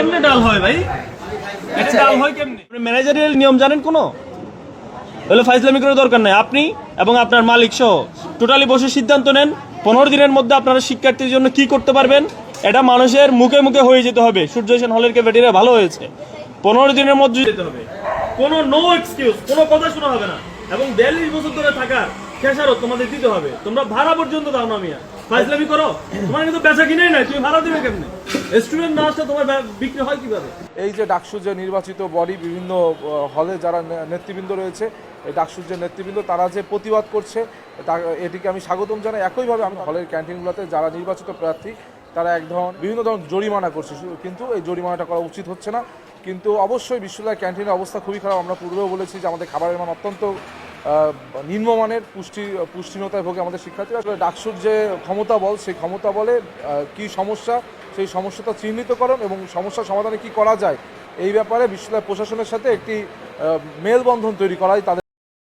কেমনে ডাল হয় ভাই? এটা ডাল হয় কেমনে? আপনি ম্যানেজারিয়াল নিয়ম জানেন কোনো? হলে ফাইজলামি করার দরকার নাই। আপনি এবং আপনার মালিক সহ টোটালি বসে সিদ্ধান্ত নেন 15 দিনের মধ্যে আপনারা শিক্ষার্থীর জন্য কি করতে পারবেন। এটা মানুষের মুখে মুখে হয়ে যেতে হবে। সূর্য হোসেন হলের ক্যাফেটেরিয়া ভালো হয়েছে, 15 দিনের মধ্যে যেতে হবে। কোনো নো এক্সকিউজ, কোনো কথা শোনা হবে না। এবং 42 বছর ধরে থাকার খেসারত তোমাদের দিতে হবে। তোমরা ভাড়া পর্যন্ত দাও না মিয়া, ফাইজলামি করো। তোমার কিন্তু বেচা কিনেই নাই, তুমি ভাড়া দিবে কেমনে? স্টুডেন্ট না আসলে তোমার বিক্রি হয় কিভাবে? এই যে ডাকসুর যে নির্বাচিত বডি, বিভিন্ন হলে যারা নেতৃবৃন্দ রয়েছে, এই ডাকসুর যে নেতৃবৃন্দ তারা যে প্রতিবাদ করছে, এটিকে আমি স্বাগতম জানাই। একইভাবে আমি হলের ক্যান্টিনগুলোতে যারা নির্বাচিত প্রার্থী তারা বিভিন্ন ধরনের জরিমানা করছে, কিন্তু এই জরিমানাটা করা উচিত হচ্ছে না। কিন্তু অবশ্যই বিশ্ববিদ্যালয় ক্যান্টিনের অবস্থা খুবই খারাপ। আমরা পূর্বেও বলেছি যে আমাদের খাবারের মান অত্যন্ত নিম্নমানের, পুষ্টিহীনতায় ভোগে আমাদের শিক্ষার্থীরা। আসলে ডাকসুর যে ক্ষমতা বল, সেই ক্ষমতা বলে কি সমস্যা, সেই সমস্যাটা চিহ্নিতকরণ এবং সমস্যার সমাধানে কি করা যায় এই ব্যাপারে বিশ্ববিদ্যালয় প্রশাসনের সাথে একটি মেলবন্ধন তৈরি করাই তাদের